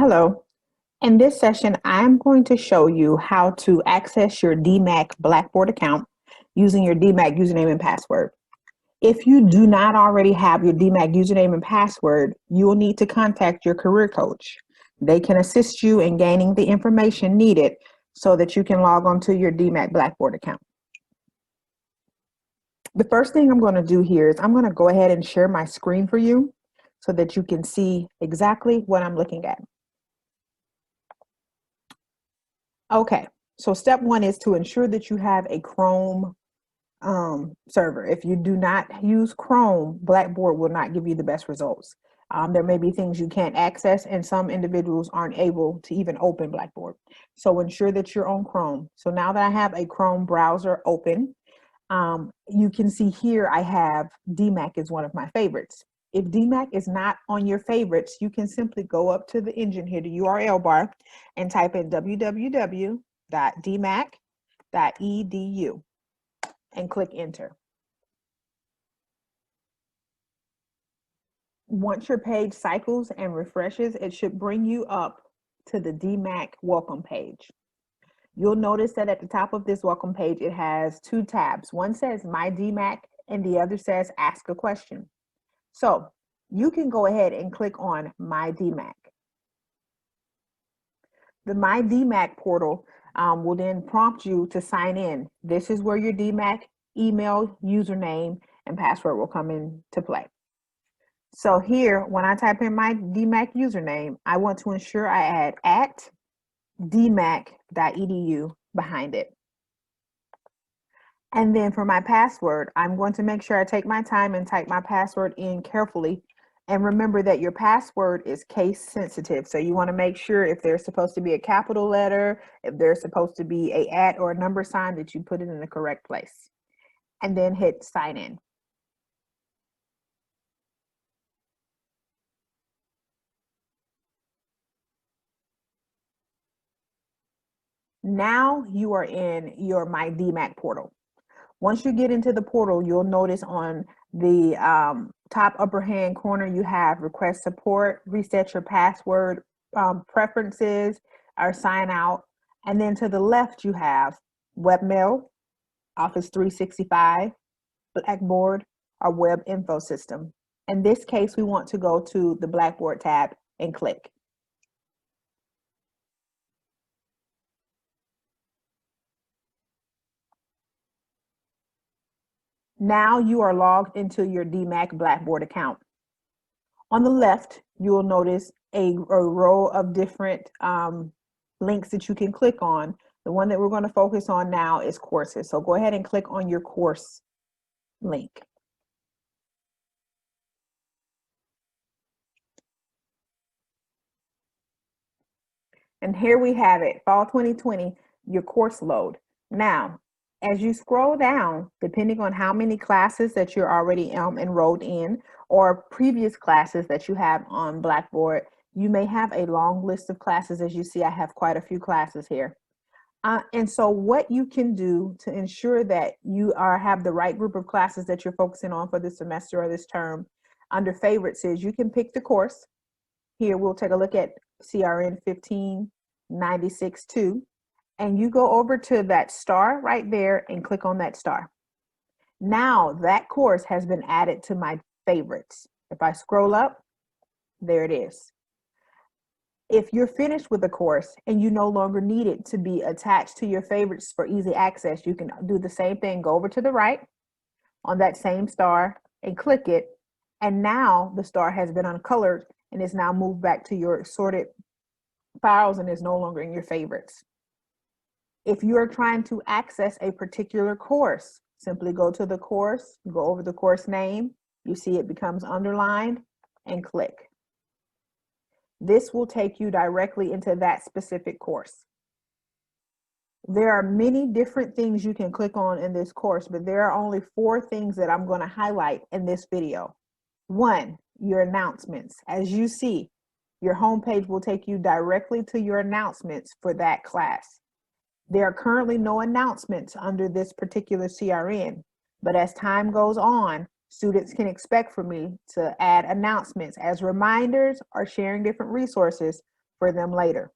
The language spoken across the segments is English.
Hello. In this session, I'm going to show you how to access your DMAC Blackboard account using your DMAC username and password. If you do not already have your DMAC username and password, you will need to contact your career coach. They can assist you in gaining the information needed so that you can log on to your DMAC Blackboard account. The first thing I'm going to do here is I'm going to go ahead and share my screen for you so that you can see exactly what I'm looking at. Okay, so step one is to ensure that you have a Chrome server. If you do not use Chrome, Blackboard will not give you the best results. There may be things you can't access, and some individuals aren't able to even open Blackboard. So ensure that you're on Chrome. So now that I have a Chrome browser open, you can see here I have DMAC is one of my favorites. If DMAC is not on your favorites, you can simply go up to the engine here, the URL bar, and type in www.dmac.edu and click enter. Once your page cycles and refreshes, it should bring you up to the DMAC welcome page. You'll notice that at the top of this welcome page, it has two tabs. One says My DMAC and the other says Ask a Question. So you can go ahead and click on My DMAC. The My DMAC portal will then prompt you to sign in. This is where your DMAC email, username, and password will come into play. So here, when I type in my DMAC username, I want to ensure I add at dmac.edu behind it. And then for my password, I'm going to make sure I take my time and type my password in carefully. And remember that your password is case sensitive. So you want to make sure if there's supposed to be a capital letter, if there's supposed to be a @ or a number sign, that you put it in the correct place. And then hit sign in. Now you are in your My DMAC portal. Once you get into the portal, you'll notice on the top upper hand corner, you have request support, reset your password, preferences, or sign out. And then to the left, you have webmail, Office 365, Blackboard, or web info system. In this case, we want to go to the Blackboard tab and click. Now you are logged into your DMAC Blackboard account. On the left, you will notice a row of different links that you can click on. The one that we're going to focus on now is courses. So go ahead and click on your course link. And here we have it, Fall 2020, your course load. Now, as you scroll down, depending on how many classes that you're already enrolled in or previous classes that you have on Blackboard, you may have a long list of classes. As you see, I have quite a few classes here. And so what you can do to ensure that you have the right group of classes that you're focusing on for this semester or this term, under favorites is you can pick the course. Here, we'll take a look at CRN 1596-2. And you go over to that star right there and click on that star. Now that course has been added to my favorites. If I scroll up, there it is. If you're finished with the course and you no longer need it to be attached to your favorites for easy access, you can do the same thing. Go over to the right on that same star and click it. And now the star has been uncolored and is now moved back to your sorted files and is no longer in your favorites. If you are trying to access a particular course, simply go to the course, go over the course name, you see it becomes underlined, and click. This will take you directly into that specific course. There are many different things you can click on in this course, but there are only 4 things that I'm going to highlight in this video. 1, your announcements. As you see, your homepage will take you directly to your announcements for that class. There are currently no announcements under this particular CRN, but as time goes on, students can expect for me to add announcements as reminders or sharing different resources for them later.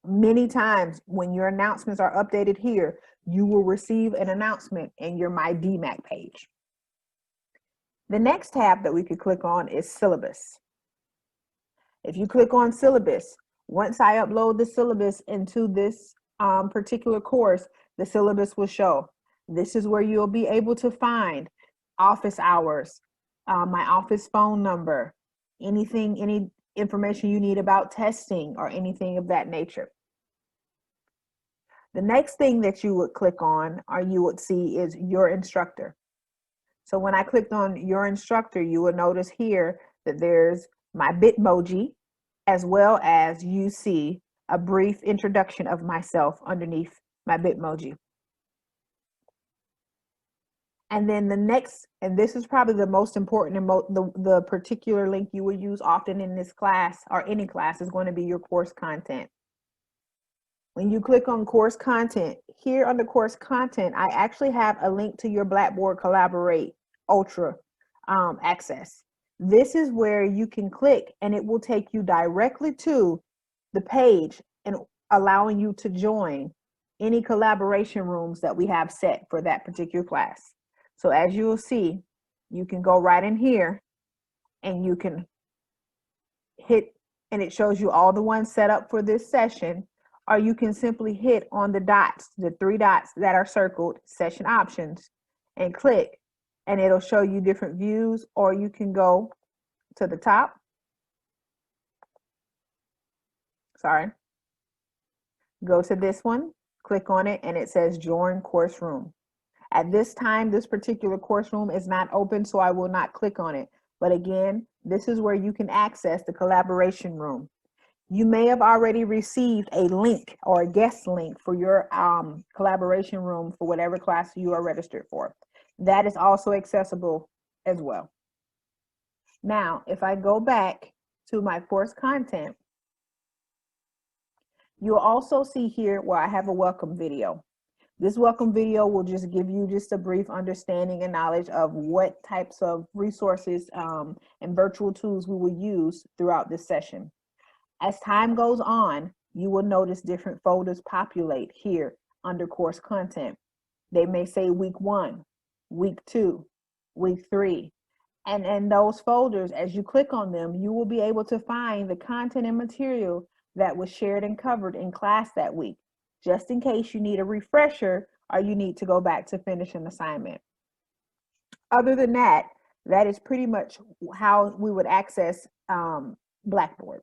Many times when your announcements are updated here, you will receive an announcement in your My DMAC page. The next tab that we could click on is syllabus. If you click on syllabus, once I upload the syllabus into this particular course, the syllabus will show. This is where you'll be able to find office hours, my office phone number, any information you need about testing or anything of that nature. The next thing that you would click on or you would see is your instructor. So when I clicked on your instructor, you will notice here that there's my Bitmoji, as well as you see a brief introduction of myself underneath my Bitmoji. And then the next, and this is probably the most important and the particular link you will use often in this class or any class, is going to be your course content. When you click on course content, here under course content, I actually have a link to your Blackboard Collaborate Ultra access. This is where you can click and it will take you directly to the page and allowing you to join any collaboration rooms that we have set for that particular class. So as you will see, you can go right in here and you can hit, and it shows you all the ones set up for this session, or you can simply hit on the dots, the 3 dots that are circled, session options, and click, and it'll show you different views, or you can go to the top. Go to this one, click on it, and it says join course room. At this time, this particular course room is not open, so I will not click on it. But again, this is where you can access the collaboration room. You may have already received a link or a guest link for your collaboration room for whatever class you are registered for. That is also accessible as well. Now, if I go back to my course content, you'll also see here where I have a welcome video. This welcome video will just give you just a brief understanding and knowledge of what types of resources and virtual tools we will use throughout this session. As time goes on, you will notice different folders populate here under course content. They may say week 1, week 2, week 3. And in those folders, as you click on them, you will be able to find the content and material that was shared and covered in class that week, just in case you need a refresher or you need to go back to finish an assignment. Other than that, that is pretty much how we would access Blackboard.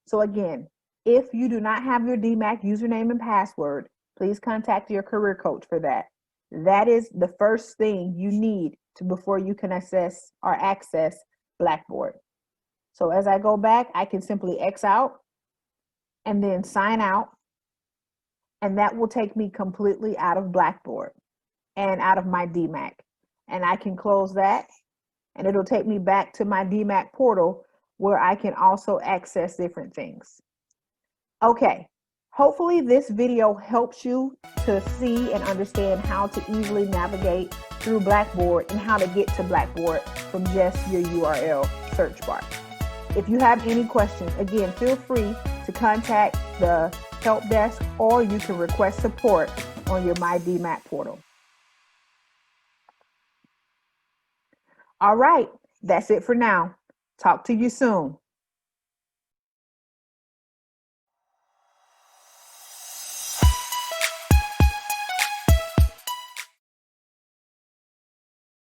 So again, if you do not have your DMAC username and password, please contact your career coach for that. That is the first thing you need before you can access Blackboard. So as I go back, I can simply X out and then sign out. And that will take me completely out of Blackboard and out of my DMAC. And I can close that and it'll take me back to my DMAC portal where I can also access different things. Okay, hopefully this video helps you to see and understand how to easily navigate through Blackboard and how to get to Blackboard from just your URL search bar. If you have any questions, again, feel free to contact the help desk, or you can request support on your My DMAC portal. All right, that's it for now. Talk to you soon.